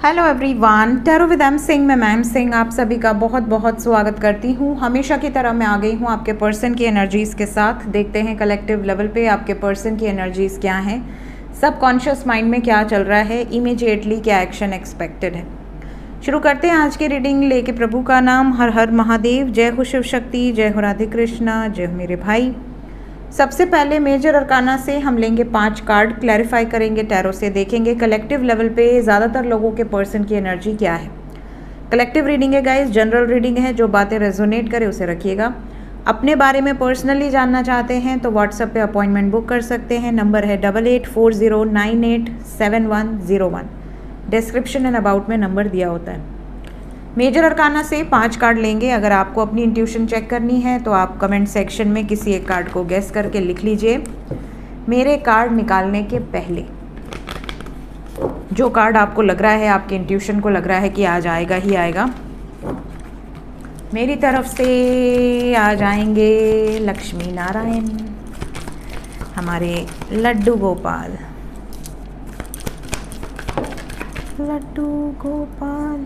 Hello everyone, tarot with M Singh में ma'am Singh आप सभी का बहुत बहुत स्वागत करती हूँ। हमेशा की तरह मैं आ गई हूँ आपके पर्सन की एनर्जीज़ के साथ। देखते हैं कलेक्टिव लेवल पे आपके पर्सन की एनर्जीज़ क्या हैं, सबकॉन्शियस माइंड में क्या चल रहा है, इमीडिएटली क्या एक्शन एक्सपेक्टेड है। शुरू करते हैं आज की रीडिंग लेके प्रभु का नाम। हर हर महादेव, जय हो शिव शक्ति, जय हो राधे कृष्णा, जय हो मेरे भाई। सबसे पहले मेजर अरकाना से हम लेंगे 5 कार्ड, क्लैरिफाई करेंगे टैरो से, देखेंगे कलेक्टिव लेवल पे ज़्यादातर लोगों के पर्सन की एनर्जी क्या है। कलेक्टिव रीडिंग है गाइस, जनरल रीडिंग है, जो बातें रेजोनेट करे उसे रखिएगा। अपने बारे में पर्सनली जानना चाहते हैं तो व्हाट्सएप पे अपॉइंटमेंट बुक कर सकते हैं। नंबर है 8840987101। डिस्क्रिप्शन एंड अबाउट में नंबर दिया होता है। मेजर अरकाना से 5 कार्ड लेंगे। अगर आपको अपनी इंट्यूशन चेक करनी है तो आप कमेंट सेक्शन में किसी एक कार्ड को गेस करके लिख लीजिए। मेरे कार्ड निकालने के पहले जो कार्ड आपको लग रहा है, आपके इंट्यूशन को लग रहा है कि आज आएगा ही आएगा, मेरी तरफ से आ जाएंगे लक्ष्मी नारायण, हमारे लड्डू गोपाल। लड्डू गोपाल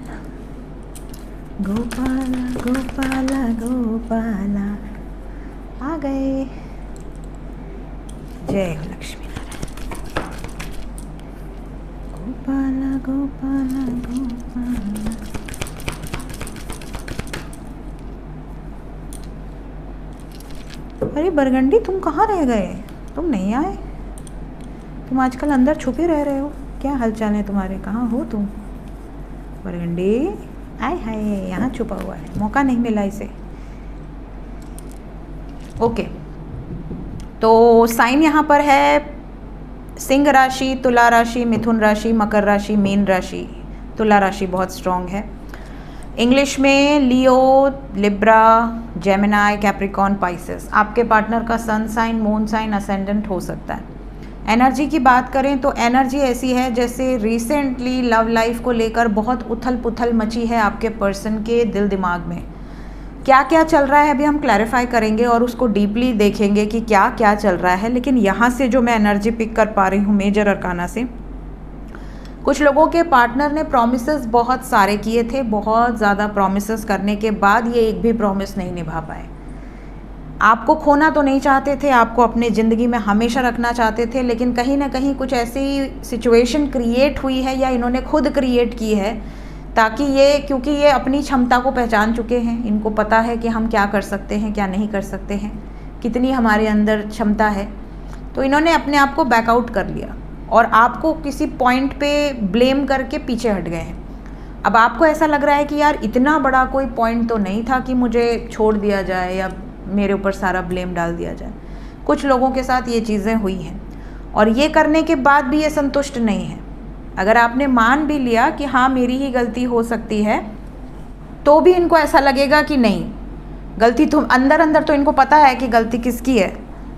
गोपाला गोपाला गोपाला आ गए। जय हो लक्ष्मी नारायण। गोपाला गोपाला गोपाला। अरे बरगंडी, तुम कहाँ रह गए? तुम नहीं आए? तुम आजकल अंदर छुपे रह रहे हो, क्या हालचाल है तुम्हारे? कहाँ हो तुम बरगंडी? आए हाय, यहाँ छुपा हुआ है, मौका नहीं मिला इसे। ओके, तो साइन यहाँ पर है सिंह राशि, तुला राशि, मिथुन राशि, मकर राशि, मीन राशि। तुला राशि बहुत स्ट्रॉन्ग है। इंग्लिश में Leo, Libra, Gemini, Capricorn, Pisces. आपके पार्टनर का sun sign, moon sign, ascendant हो सकता है। एनर्जी की बात करें तो एनर्जी ऐसी है जैसे रिसेंटली लव लाइफ को लेकर बहुत उथल पुथल मची है आपके पर्सन के दिल दिमाग में। क्या क्या चल रहा है अभी हम क्लैरिफाई करेंगे और उसको डीपली देखेंगे कि क्या क्या चल रहा है। लेकिन यहाँ से जो मैं एनर्जी पिक कर पा रही हूँ मेजर अरकाना से, कुछ लोगों के पार्टनर ने प्रॉमिसेस बहुत सारे किए थे। बहुत ज़्यादा प्रॉमिसेस करने के बाद ये एक भी प्रॉमिस नहीं निभा पाए। आपको खोना तो नहीं चाहते थे, आपको अपने ज़िंदगी में हमेशा रखना चाहते थे, लेकिन कहीं ना कहीं कुछ ऐसी सिचुएशन क्रिएट हुई है या इन्होंने खुद क्रिएट की है ताकि ये, क्योंकि ये अपनी क्षमता को पहचान चुके हैं, इनको पता है कि हम क्या कर सकते हैं, क्या नहीं कर सकते हैं, कितनी हमारे अंदर क्षमता है, तो इन्होंने अपने आप को बैकआउट कर लिया और आपको किसी पॉइंट पे ब्लेम करके पीछे हट गए हैं। अब आपको ऐसा लग रहा है कि यार इतना बड़ा कोई पॉइंट तो नहीं था कि मुझे छोड़ दिया जाए या मेरे ऊपर सारा ब्लेम डाल दिया जाए। कुछ लोगों के साथ ये चीज़ें हुई हैं और ये करने के बाद भी ये संतुष्ट नहीं है। अगर आपने मान भी लिया कि हाँ मेरी ही गलती हो सकती है, तो भी इनको ऐसा लगेगा कि नहीं, गलती तो अंदर अंदर तो इनको पता है कि गलती किसकी है,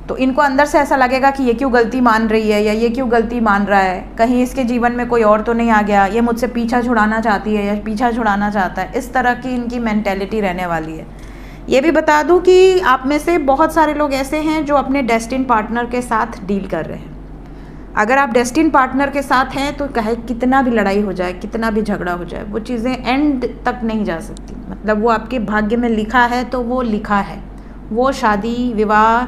तो इनको अंदर से ऐसा लगेगा कि ये क्यों गलती मान रही है या ये क्यों गलती मान रहा है, कहीं इसके जीवन में कोई और तो नहीं आ गया, ये मुझसे पीछा छुड़ाना चाहती है या पीछा छुड़ाना चाहता है। इस तरह की इनकी मेंटेलिटी रहने वाली है। ये भी बता दूं कि आप में से बहुत सारे लोग ऐसे हैं जो अपने डेस्टिन पार्टनर के साथ डील कर रहे हैं। अगर आप डेस्टिन पार्टनर के साथ हैं तो कहे कितना भी लड़ाई हो जाए, कितना भी झगड़ा हो जाए, वो चीज़ें एंड तक नहीं जा सकती। मतलब वो आपके भाग्य में लिखा है तो वो लिखा है, वो शादी विवाह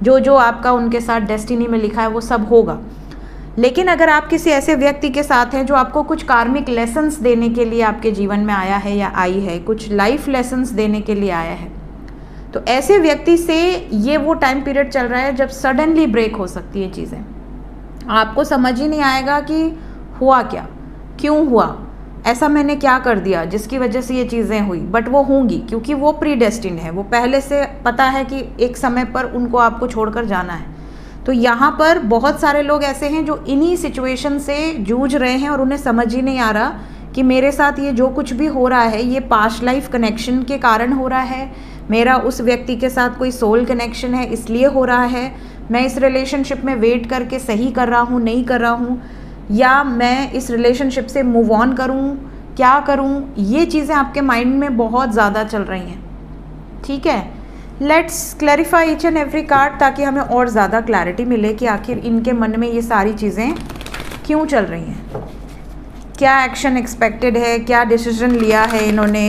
जो जो आपका उनके साथ डेस्टिनी में लिखा है वो सब होगा। लेकिन अगर आप किसी ऐसे व्यक्ति के साथ हैं जो आपको कुछ कार्मिक लेसन्स देने के लिए आपके जीवन में आया है या आई है, कुछ लाइफ लेसन्स देने के लिए आया है, तो ऐसे व्यक्ति से ये वो टाइम पीरियड चल रहा है जब सडनली ब्रेक हो सकती है चीज़ें। आपको समझ ही नहीं आएगा कि हुआ क्या, क्यों हुआ, ऐसा मैंने क्या कर दिया जिसकी वजह से ये चीज़ें हुई, बट वो होंगी क्योंकि वो प्री डेस्टिन है। वो पहले से पता है कि एक समय पर उनको आपको छोड़कर जाना है। तो यहाँ पर बहुत सारे लोग ऐसे हैं जो इन्हीं सिचुएशन से जूझ रहे हैं और उन्हें समझ ही नहीं आ रहा कि मेरे साथ ये जो कुछ भी हो रहा है ये पास्ट लाइफ कनेक्शन के कारण हो रहा है, मेरा उस व्यक्ति के साथ कोई सोल कनेक्शन है इसलिए हो रहा है, मैं इस रिलेशनशिप में वेट करके सही कर रहा हूँ नहीं कर रहा हूँ, या मैं इस रिलेशनशिप से मूव ऑन करूँ, क्या करूँ, ये चीज़ें आपके माइंड में बहुत ज़्यादा चल रही हैं। ठीक है, let's clarify each and every card ताकि हमें और ज़्यादा क्लैरिटी मिले कि आखिर इनके मन में ये सारी चीज़ें क्यों चल रही हैं। क्या एक्शन एक्सपेक्टेड है, क्या डिसीजन लिया है इन्होंने,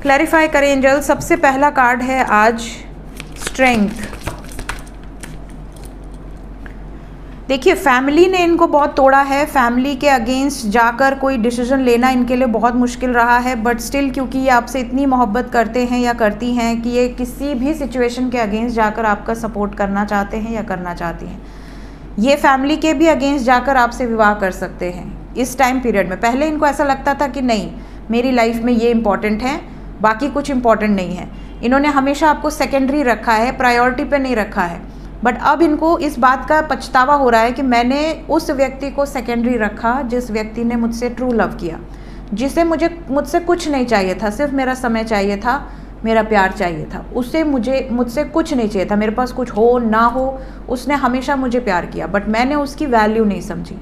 क्लैरिफाई करें एंजल। सबसे पहला कार्ड है आज स्ट्रेंथ। देखिए फैमिली ने इनको बहुत तोड़ा है, फैमिली के अगेंस्ट जाकर कोई डिसीजन लेना इनके लिए बहुत मुश्किल रहा है, बट स्टिल क्योंकि ये आपसे इतनी मोहब्बत करते हैं या करती हैं कि ये किसी भी सिचुएशन के अगेंस्ट जाकर आपका सपोर्ट करना चाहते हैं या करना चाहती हैं। ये फैमिली के भी अगेंस्ट जाकर आपसे विवाह कर सकते हैं इस टाइम पीरियड में। पहले इनको ऐसा लगता था कि नहीं मेरी लाइफ में ये इम्पॉर्टेंट है, बाकी कुछ इम्पॉर्टेंट नहीं है। इन्होंने हमेशा आपको सेकेंडरी रखा है, प्रायोरिटी पे नहीं रखा है, बट अब इनको इस बात का पछतावा हो रहा है कि मैंने उस व्यक्ति को सेकेंडरी रखा जिस व्यक्ति ने मुझसे ट्रू लव किया, जिसे मुझसे कुछ नहीं चाहिए था, सिर्फ मेरा समय चाहिए था, मेरा प्यार चाहिए था, उसे मुझसे कुछ नहीं चाहिए था, मेरे पास कुछ हो ना हो उसने हमेशा मुझे प्यार किया, बट मैंने उसकी वैल्यू नहीं समझी।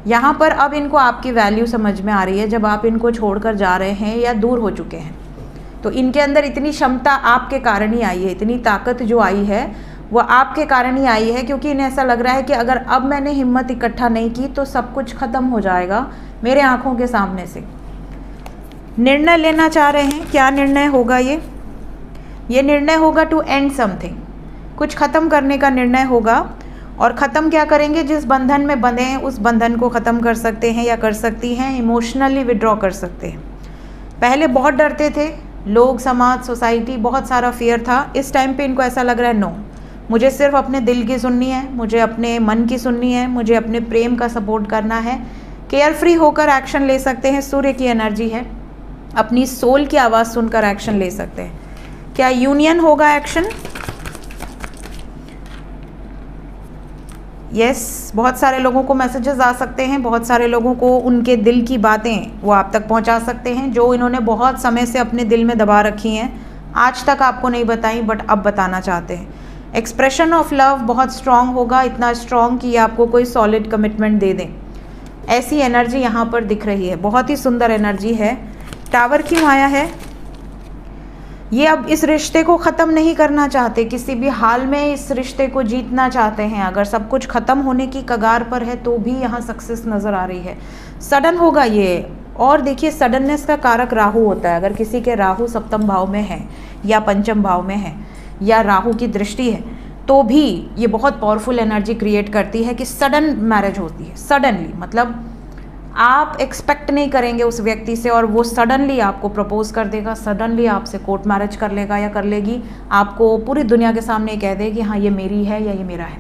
यहाँ पर अब इनको आपकी वैल्यू समझ में आ रही है जब आप इनको छोड़कर जा रहे हैं या दूर हो चुके हैं। तो इनके अंदर इतनी क्षमता आपके कारण ही आई है, इतनी ताकत जो आई है वो आपके कारण ही आई है, क्योंकि इन्हें ऐसा लग रहा है कि अगर अब मैंने हिम्मत इकट्ठा नहीं की तो सब कुछ ख़त्म हो जाएगा मेरे आँखों के सामने से। निर्णय लेना चाह रहे हैं, क्या निर्णय होगा ये निर्णय होगा टू एंड समथिंग, कुछ ख़त्म करने का निर्णय होगा। और ख़त्म क्या करेंगे, जिस बंधन में बंधे हैं उस बंधन को ख़त्म कर सकते हैं या कर सकती हैं, इमोशनली विड्रॉ कर सकते हैं। पहले बहुत डरते थे लोग, समाज, सोसाइटी, बहुत सारा फियर था। इस टाइम पे इनको ऐसा लग रहा है नो, मुझे सिर्फ अपने दिल की सुननी है, मुझे अपने मन की सुननी है, मुझे अपने प्रेम का सपोर्ट करना है। केयर फ्री होकर एक्शन ले सकते हैं, सूर्य की एनर्जी है, अपनी सोल की आवाज़ सुनकर एक्शन ले सकते हैं। क्या यूनियन होगा एक्शन? यस, बहुत सारे लोगों को मैसेजेस आ सकते हैं, बहुत सारे लोगों को उनके दिल की बातें वो आप तक पहुंचा सकते हैं, जो इन्होंने बहुत समय से अपने दिल में दबा रखी हैं, आज तक आपको नहीं बताई बट अब बताना चाहते हैं। एक्सप्रेशन ऑफ लव बहुत स्ट्रॉन्ग होगा, इतना स्ट्रॉन्ग कि आपको कोई सॉलिड कमिटमेंट दे दें, ऐसी एनर्जी यहाँ पर दिख रही है। बहुत ही सुंदर एनर्जी है। टावर क्यों आया है? ये अब इस रिश्ते को ख़त्म नहीं करना चाहते, किसी भी हाल में इस रिश्ते को जीतना चाहते हैं। अगर सब कुछ ख़त्म होने की कगार पर है तो भी यहाँ सक्सेस नज़र आ रही है। सडन होगा ये, और देखिए सडननेस का कारक राहु होता है। अगर किसी के राहु सप्तम भाव में है या पंचम भाव में है या राहु की दृष्टि है तो भी ये बहुत पावरफुल एनर्जी क्रिएट करती है कि सडन मैरिज होती है। सडनली मतलब आप एक्सपेक्ट नहीं करेंगे उस व्यक्ति से और वो सडनली आपको प्रपोज कर देगा, सडनली आपसे कोर्ट मैरिज कर लेगा या कर लेगी, आपको पूरी दुनिया के सामने कह देगी कि हाँ ये मेरी है या ये मेरा है।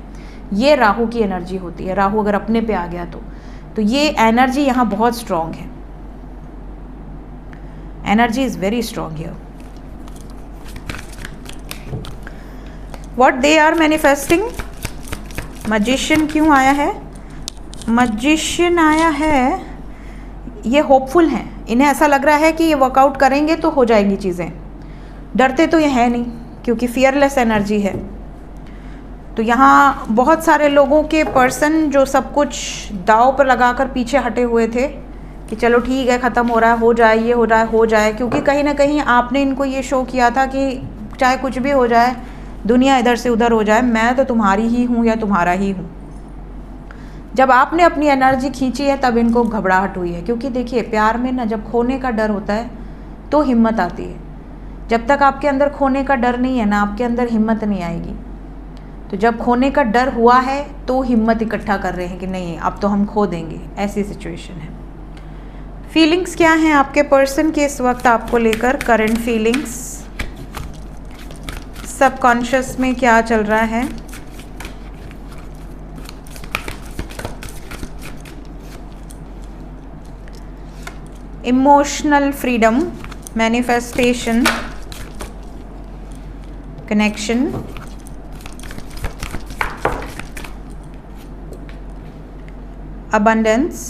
ये राहु की एनर्जी होती है। राहु अगर अपने पे आ गया तो ये एनर्जी यहाँ बहुत स्ट्रॉन्ग है। Energy is very strong here. What they are manifesting? Magician क्यों आया है? मैजिशियन आया है, ये होपफुल हैं। इन्हें ऐसा लग रहा है कि ये वर्कआउट करेंगे तो हो जाएंगी चीज़ें। डरते तो ये है नहीं क्योंकि फियरलेस एनर्जी है। तो यहाँ बहुत सारे लोगों के पर्सन जो सब कुछ दाव पर लगाकर पीछे हटे हुए थे कि चलो ठीक है ख़त्म हो रहा है, हो जाए, ये हो जाए, क्योंकि कहीं ना कहीं आपने इनको ये शो किया था कि चाहे कुछ भी हो जाए, दुनिया इधर से उधर हो जाए, मैं तो तुम्हारी ही हूँ या तुम्हारा ही हूँ। जब आपने अपनी एनर्जी खींची है तब इनको घबराहट हुई है, क्योंकि देखिए प्यार में ना जब खोने का डर होता है तो हिम्मत आती है। जब तक आपके अंदर खोने का डर नहीं है ना, आपके अंदर हिम्मत नहीं आएगी। तो जब खोने का डर हुआ है तो हिम्मत इकट्ठा कर रहे हैं कि नहीं अब तो हम खो देंगे, ऐसी सिचुएशन है। फीलिंग्स क्या हैं आपके पर्सन के इस वक्त आपको लेकर? करंट फीलिंग्स, सबकॉन्शियस में क्या चल रहा है? Emotional freedom, manifestation, connection, abundance,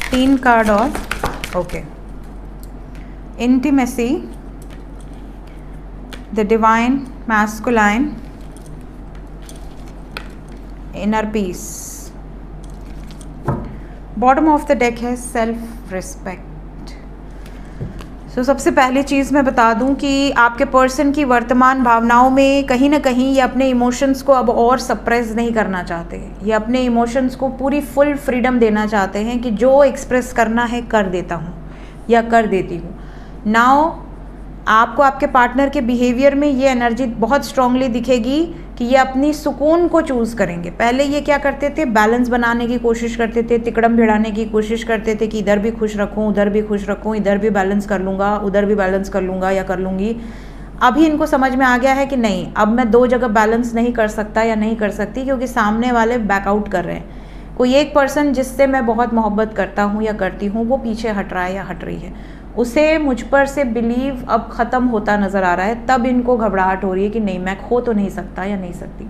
3 card और okay, intimacy, the divine masculine, inner peace. Bottom of the deck है सेल्फ रिस्पेक्ट। तो सबसे पहली चीज़ मैं बता दूं कि आपके पर्सन की वर्तमान भावनाओं में कहीं ना कहीं ये अपने इमोशंस को अब और सप्रेस नहीं करना चाहते। ये अपने इमोशंस को पूरी फुल फ्रीडम देना चाहते हैं कि जो एक्सप्रेस करना है कर देता हूँ या कर देती हूँ। नाउ आपको आपके पार्टनर के बिहेवियर में ये एनर्जी बहुत स्ट्रांगली दिखेगी कि ये अपनी सुकून को चूज़ करेंगे। पहले ये क्या करते थे, बैलेंस बनाने की कोशिश करते थे, तिकड़म भिड़ाने की कोशिश करते थे कि इधर भी खुश रखूं, उधर भी खुश रखूं, इधर भी बैलेंस कर लूँगा, उधर भी बैलेंस कर लूँगा या कर लूँगी। अभी इनको समझ में आ गया है कि नहीं, अब मैं 2 जगह बैलेंस नहीं कर सकता या नहीं कर सकती, क्योंकि सामने वाले बैकआउट कर रहे हैं। कोई एक पर्सन जिससे मैं बहुत मोहब्बत करता हूँ या करती हूँ वो पीछे हट रहा है या हट रही है, उसे मुझ पर से बिलीव अब ख़त्म होता नज़र आ रहा है। तब इनको घबराहट हो रही है कि नहीं, मैं खो तो नहीं सकता या नहीं सकती।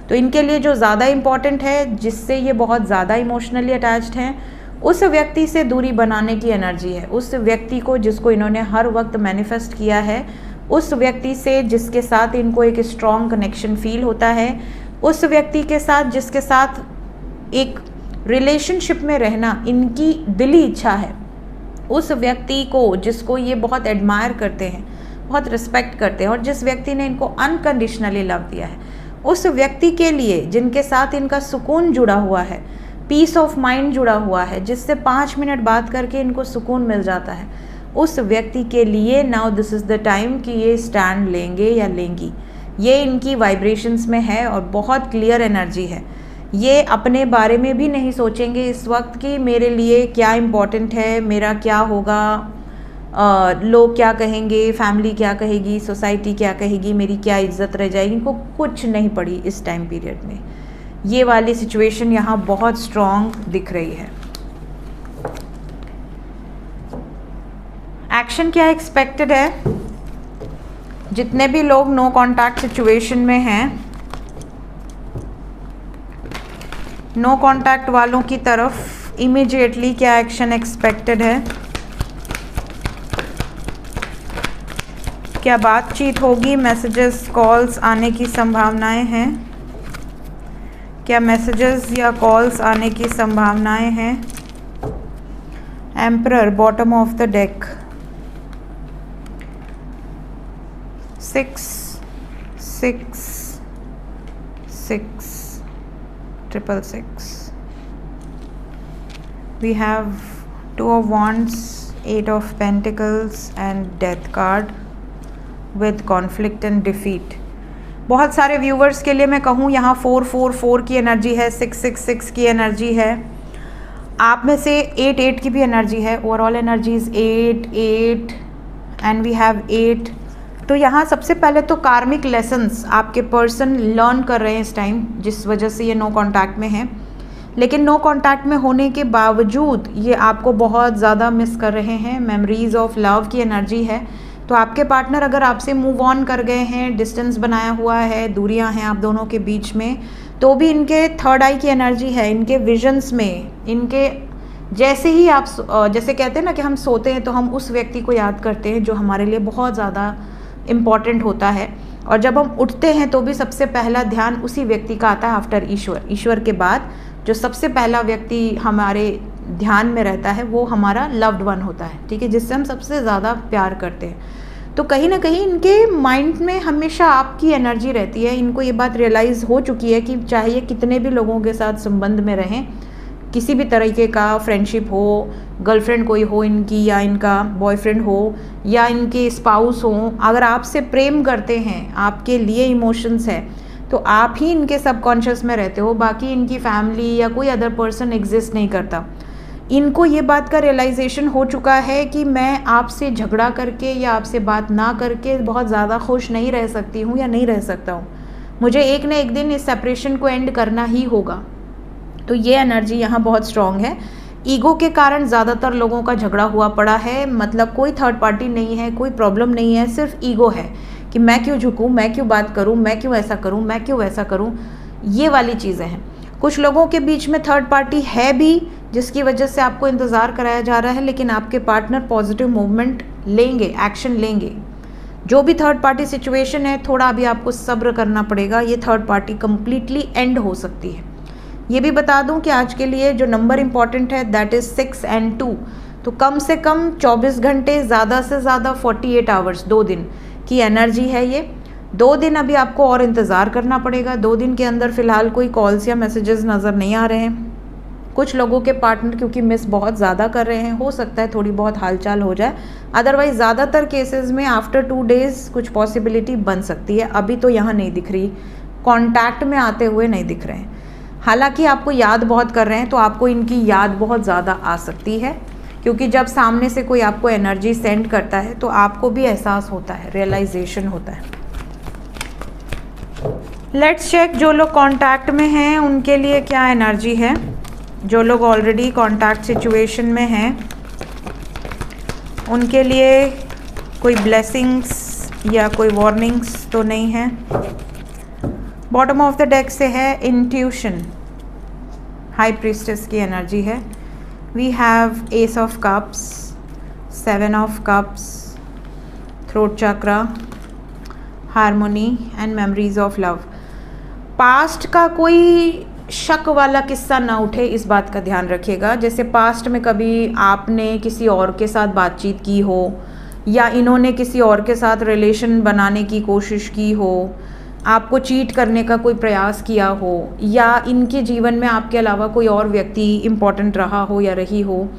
तो इनके लिए जो ज़्यादा इम्पॉर्टेंट है, जिससे ये बहुत ज़्यादा इमोशनली अटैच्ड हैं, उस व्यक्ति से दूरी बनाने की एनर्जी है। उस व्यक्ति को जिसको इन्होंने हर वक्त मैनिफेस्ट किया है, उस व्यक्ति से जिसके साथ इनको एक स्ट्रॉन्ग कनेक्शन फील होता है, उस व्यक्ति के साथ जिसके साथ एक रिलेशनशिप में रहना इनकी दिली इच्छा है, उस व्यक्ति को जिसको ये बहुत एडमायर करते हैं, बहुत रिस्पेक्ट करते हैं और जिस व्यक्ति ने इनको अनकंडीशनली लव दिया है, उस व्यक्ति के लिए जिनके साथ इनका सुकून जुड़ा हुआ है, पीस ऑफ माइंड जुड़ा हुआ है, जिससे 5 मिनट बात करके इनको सुकून मिल जाता है, उस व्यक्ति के लिए now this is the time कि ये स्टैंड लेंगे या लेंगी। ये इनकी वाइब्रेशंस में है और बहुत क्लियर एनर्जी है। ये अपने बारे में भी नहीं सोचेंगे इस वक्त कि मेरे लिए क्या इम्पोर्टेंट है, मेरा क्या होगा, लोग क्या कहेंगे, फैमिली क्या कहेगी, सोसाइटी क्या कहेगी, मेरी क्या इज्जत रह जाएगी। इनको कुछ नहीं पड़ी इस टाइम पीरियड में। ये वाली सिचुएशन यहाँ बहुत स्ट्रॉन्ग दिख रही है। एक्शन क्या एक्सपेक्टेड है? जितने भी लोग नो कॉन्टैक्ट सिचुएशन में हैं, नो कॉन्टैक्ट वालों की तरफ इमीडिएटली क्या एक्शन एक्सपेक्टेड है? क्या बातचीत होगी? मैसेजेस, कॉल्स आने की संभावनाएं हैं? क्या मैसेजेस या कॉल्स आने की संभावनाएं हैं? Emperor, bottom of the deck, 6 6 6 666. We have 2 of Wands, 8 of Pentacles and Death card with conflict and defeat. बहुत सारे व्यूवर्स के लिए मैं कहूँ यहाँ 444 की एनर्जी है, 666 की एनर्जी है, आप में से 8 की भी एनर्जी है। Overall energy is 8 and we have 8। तो यहाँ सबसे पहले तो कार्मिक लेसन्स आपके पर्सन लर्न कर रहे हैं इस टाइम, जिस वजह से ये नो कांटेक्ट में हैं। लेकिन नो कांटेक्ट में होने के बावजूद ये आपको बहुत ज़्यादा मिस कर रहे हैं। मेमोरीज ऑफ लव की एनर्जी है। तो आपके पार्टनर अगर आपसे मूव ऑन कर गए हैं, डिस्टेंस बनाया हुआ है, दूरियां हैं आप दोनों के बीच में, तो भी इनके थर्ड आई की एनर्जी है। इनके विजन्स में, इनके जैसे ही आप जैसे कहते हैं ना कि हम सोते हैं तो हम उस व्यक्ति को याद करते हैं जो हमारे लिए बहुत ज़्यादा इम्पॉर्टेंट होता है, और जब हम उठते हैं तो भी सबसे पहला ध्यान उसी व्यक्ति का आता है आफ्टर ईश्वर। ईश्वर के बाद जो सबसे पहला व्यक्ति हमारे ध्यान में रहता है वो हमारा लव्ड वन होता है, ठीक है, जिससे हम सबसे ज़्यादा प्यार करते हैं। तो कहीं ना कहीं इनके माइंड में हमेशा आपकी एनर्जी रहती है। इनको ये बात रियलाइज़ हो चुकी है कि चाहे ये कितने भी लोगों के साथ संबंध में रहें, किसी भी तरीके का फ्रेंडशिप हो, गर्लफ्रेंड कोई हो इनकी, या इनका बॉयफ्रेंड हो, या इनके स्पाउस हो, अगर आपसे प्रेम करते हैं, आपके लिए इमोशंस है, तो आप ही इनके सबकॉन्शियस में रहते हो। बाकी इनकी फैमिली या कोई अदर पर्सन एग्जिस्ट नहीं करता। इनको ये बात का रियलाइजेशन हो चुका है कि मैं आपसे झगड़ा करके या आपसे बात ना करके बहुत ज़्यादा खुश नहीं रह सकती हूँ या नहीं रह सकता हूँ। मुझे एक न एक दिन इस सेपरेशन को एंड करना ही होगा। तो ये एनर्जी यहाँ बहुत स्ट्रॉन्ग है। ईगो के कारण ज़्यादातर लोगों का झगड़ा हुआ पड़ा है। मतलब कोई थर्ड पार्टी नहीं है, कोई प्रॉब्लम नहीं है, सिर्फ ईगो है कि मैं क्यों झुकूँ, मैं क्यों बात करूँ, मैं क्यों ऐसा करूँ, मैं क्यों वैसा करूँ। ये वाली चीज़ें हैं। कुछ लोगों के बीच में थर्ड पार्टी है भी, जिसकी वजह से आपको इंतज़ार कराया जा रहा है, लेकिन आपके पार्टनर पॉजिटिव मूवमेंट लेंगे, एक्शन लेंगे। जो भी थर्ड पार्टी सिचुएशन है, थोड़ा अभी आपको सब्र करना पड़ेगा। ये थर्ड पार्टी कम्प्लीटली एंड हो सकती है। ये भी बता दूं कि आज के लिए जो नंबर इंपॉर्टेंट है दैट इज़ 6 and 2। तो कम से कम 24 घंटे, ज़्यादा से ज़्यादा 48 आवर्स, 2 दिन की एनर्जी है ये। 2 दिन अभी आपको और इंतज़ार करना पड़ेगा। 2 दिन के अंदर फ़िलहाल कोई कॉल्स या मैसेजेस नज़र नहीं आ रहे हैं। कुछ लोगों के पार्टनर क्योंकि मिस बहुत ज़्यादा कर रहे हैं, हो सकता है थोड़ी बहुत हालचाल हो जाए, अदरवाइज़ ज़्यादातर केसेस में आफ्टर 2 डेज़ कुछ पॉसिबिलिटी बन सकती है। अभी तो यहाँ नहीं दिख रही, कॉन्टैक्ट में आते हुए नहीं दिख रहे हैं। हालांकि आपको याद बहुत कर रहे हैं, तो आपको इनकी याद बहुत ज़्यादा आ सकती है, क्योंकि जब सामने से कोई आपको एनर्जी सेंड करता है तो आपको भी एहसास होता है, रियलाइजेशन होता है। लेट्स चेक जो लोग कॉन्टैक्ट में हैं उनके लिए क्या एनर्जी है। जो लोग ऑलरेडी कॉन्टैक्ट सिचुएशन में हैं उनके लिए कोई ब्लेसिंग्स या कोई वार्निंग्स तो नहीं है। बॉटम ऑफ द डेक से है इंट्यूशन, हाई प्रीस्टेस की एनर्जी है। We have ace of cups, 7 of cups, throat chakra, harmony and memories of love. Past का कोई शक वाला किस्सा ना उठे, इस बात का ध्यान रखिएगा। जैसे पास्ट में कभी आपने किसी और के साथ बातचीत की हो, या इन्होंने किसी और के साथ रिलेशन बनाने की कोशिश की हो, आपको चीट करने का कोई प्रयास किया हो, या इनके जीवन में आपके अलावा कोई और व्यक्ति इम्पोर्टेंट रहा हो या रही हो,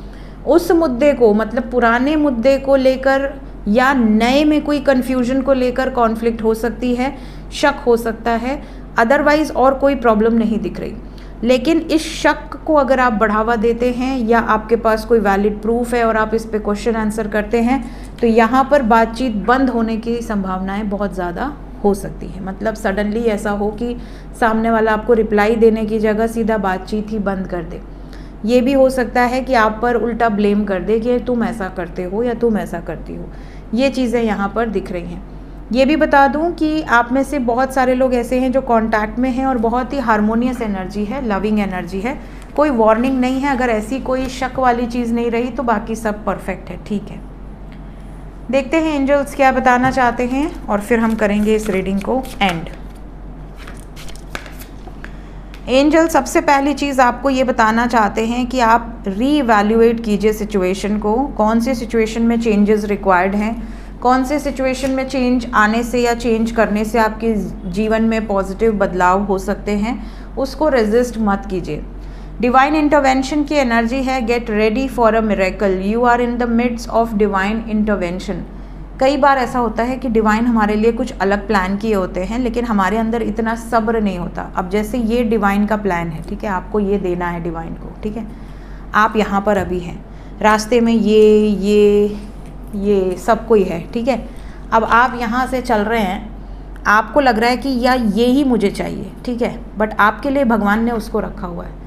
उस मुद्दे को, मतलब पुराने मुद्दे को लेकर या नए में कोई कन्फ्यूजन को लेकर कॉन्फ्लिक्ट हो सकती है, शक हो सकता है। अदरवाइज़ और कोई प्रॉब्लम नहीं दिख रही। लेकिन इस शक को अगर आप बढ़ावा देते हैं या आपके पास कोई वैलिड प्रूफ है और आप इस पे क्वेश्चन आंसर करते हैं, तो यहाँ पर बातचीत बंद होने की संभावनाएं बहुत ज़्यादा हो सकती है। मतलब सडनली ऐसा हो कि सामने वाला आपको रिप्लाई देने की जगह सीधा बातचीत ही बंद कर दे। ये भी हो सकता है कि आप पर उल्टा ब्लेम कर दे कि तुम ऐसा करते हो या तुम ऐसा करती हो। ये चीज़ें यहाँ पर दिख रही हैं। ये भी बता दूं कि आप में से बहुत सारे लोग ऐसे हैं जो कांटेक्ट में हैं और बहुत ही हार्मोनियस एनर्जी है, लविंग एनर्जी है। कोई वार्निंग नहीं है। अगर ऐसी कोई शक वाली चीज़ नहीं रही तो बाकी सब परफेक्ट है, ठीक है। देखते हैं एंजल्स क्या बताना चाहते हैं और फिर हम करेंगे इस रीडिंग को एंड। एंजल सबसे पहली चीज़ आपको ये बताना चाहते हैं कि आप रीइवैल्यूएट कीजिए सिचुएशन को। कौन सी सिचुएशन में चेंजेस रिक्वायर्ड हैं, कौन से सिचुएशन में चेंज आने से या चेंज करने से आपके जीवन में पॉजिटिव बदलाव हो सकते हैं, उसको रेजिस्ट मत कीजिए। डिवाइन इंटरवेंशन की एनर्जी है, get ready for a miracle, you are in the midst of divine intervention. कई बार ऐसा होता है कि डिवाइन हमारे लिए कुछ अलग प्लान किए होते हैं, लेकिन हमारे अंदर इतना सब्र नहीं होता। अब जैसे ये डिवाइन का प्लान है, ठीक है, आपको ये देना है डिवाइन को, ठीक है। आप यहाँ पर अभी हैं, रास्ते में ये सब कोई है, ठीक है। अब आप यहाँ से चल रहे हैं, आपको लग रहा है कि या ये ही मुझे चाहिए, ठीक है, बट आपके लिए भगवान ने उसको रखा हुआ है।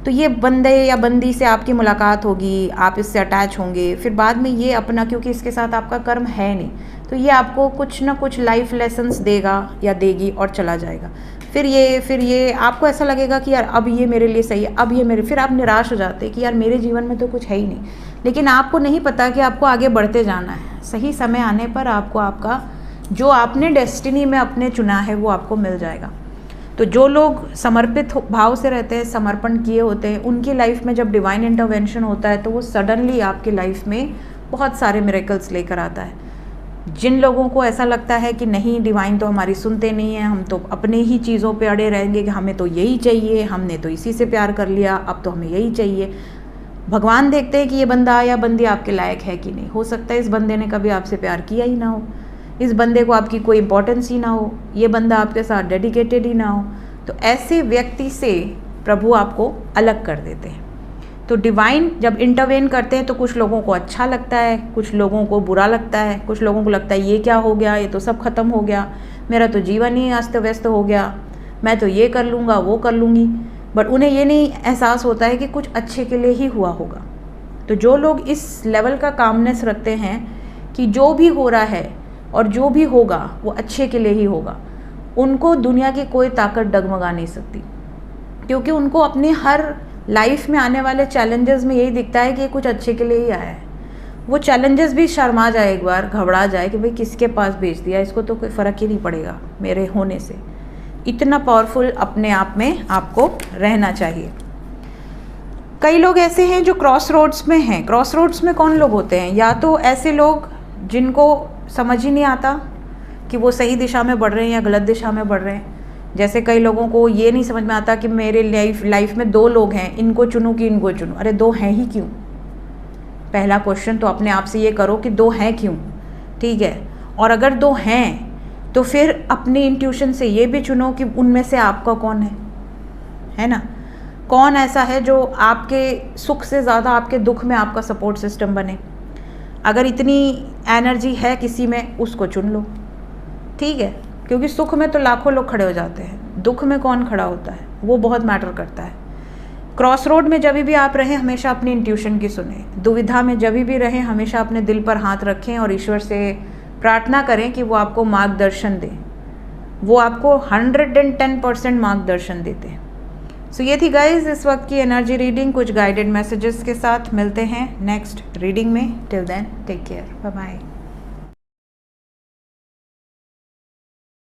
तो ये बंदे या बंदी से आपकी मुलाकात होगी, आप इससे अटैच होंगे, फिर बाद में ये अपना, क्योंकि इसके साथ आपका कर्म है नहीं, तो ये आपको कुछ ना कुछ लाइफ लेसन्स देगा या देगी और चला जाएगा। फिर ये आपको ऐसा लगेगा कि यार अब ये मेरे लिए सही है, अब ये मेरे, फिर आप निराश हो जाते हैं कि यार मेरे जीवन में तो कुछ है ही नहीं। लेकिन आपको नहीं पता कि आपको आगे बढ़ते जाना है। सही समय आने पर आपको आपका जो आपने डेस्टिनी में अपने चुना है वो आपको मिल जाएगा। तो जो लोग समर्पित भाव से रहते हैं, समर्पण किए होते हैं, उनकी लाइफ में जब डिवाइन इंटरवेंशन होता है तो वो सडनली आपकी लाइफ में बहुत सारे मिरेकल्स लेकर आता है। जिन लोगों को ऐसा लगता है कि नहीं डिवाइन तो हमारी सुनते नहीं हैं, हम तो अपने ही चीज़ों पे अड़े रहेंगे कि हमें तो यही चाहिए, हमने तो इसी से प्यार कर लिया, अब तो हमें यही चाहिए। भगवान देखते हैं कि ये बंदा या बंदी आपके लायक है कि नहीं। हो सकता है इस बंदे ने कभी आपसे प्यार किया ही ना हो, इस बंदे को आपकी कोई इंपॉर्टेंस ही ना हो, ये बंदा आपके साथ डेडिकेटेड ही ना हो। तो ऐसे व्यक्ति से प्रभु आपको अलग कर देते हैं। तो डिवाइन जब इंटरवेन करते हैं तो कुछ लोगों को अच्छा लगता है, कुछ लोगों को बुरा लगता है, कुछ लोगों को लगता है ये क्या हो गया, ये तो सब खत्म हो गया, मेरा तो जीवन ही अस्त व्यस्त हो गया, मैं तो ये कर लूँगा वो कर लूँगी। बट उन्हें ये नहीं एहसास होता है कि कुछ अच्छे के लिए ही हुआ होगा। तो जो लोग इस लेवल का कामनेस रखते हैं कि जो भी हो रहा है और जो भी होगा वो अच्छे के लिए ही होगा, उनको दुनिया की कोई ताकत डगमगा नहीं सकती, क्योंकि उनको अपनी हर लाइफ में आने वाले चैलेंजेस में यही दिखता है कि ये कुछ अच्छे के लिए ही आया है। वो चैलेंजेस भी शर्मा जाए, एक बार घबरा जाए कि भाई किसके पास भेज दिया, इसको तो कोई फ़र्क ही नहीं पड़ेगा मेरे होने से। इतना पावरफुल अपने आप में आपको रहना चाहिए। कई लोग ऐसे हैं जो क्रॉस रोड्स में हैं। क्रॉस रोड्स में कौन लोग होते हैं? या तो ऐसे लोग जिनको समझ ही नहीं आता कि वो सही दिशा में बढ़ रहे हैं या गलत दिशा में बढ़ रहे हैं। जैसे कई लोगों को ये नहीं समझ में आता कि मेरे लाइफ में 2 लोग हैं, इनको चुनूं कि इनको चुनूं। अरे 2 हैं ही क्यों? पहला क्वेश्चन तो अपने आप से ये करो कि 2 हैं क्यों, ठीक है। और अगर 2 हैं तो फिर अपनी इंट्यूशन से ये भी चुनो कि उनमें से आपका कौन है ना। कौन ऐसा है जो आपके सुख से ज़्यादा आपके दुख में आपका सपोर्ट सिस्टम बने। अगर इतनी एनर्जी है किसी में, उसको चुन लो, ठीक है। क्योंकि सुख में तो लाखों लोग खड़े हो जाते हैं, दुख में कौन खड़ा होता है वो बहुत मैटर करता है। क्रॉस रोड में जब भी आप रहें हमेशा अपनी इंट्यूशन की सुने। दुविधा में जब भी रहें हमेशा अपने दिल पर हाथ रखें और ईश्वर से प्रार्थना करें कि वो आपको मार्गदर्शन दे। वो आपको 110% मार्गदर्शन देते हैं। सो ये थी गाइज इस वक्त की एनर्जी रीडिंग, कुछ गाइडेड मैसेजेस के साथ। मिलते हैं नेक्स्ट रीडिंग में। Till then take care, bye bye.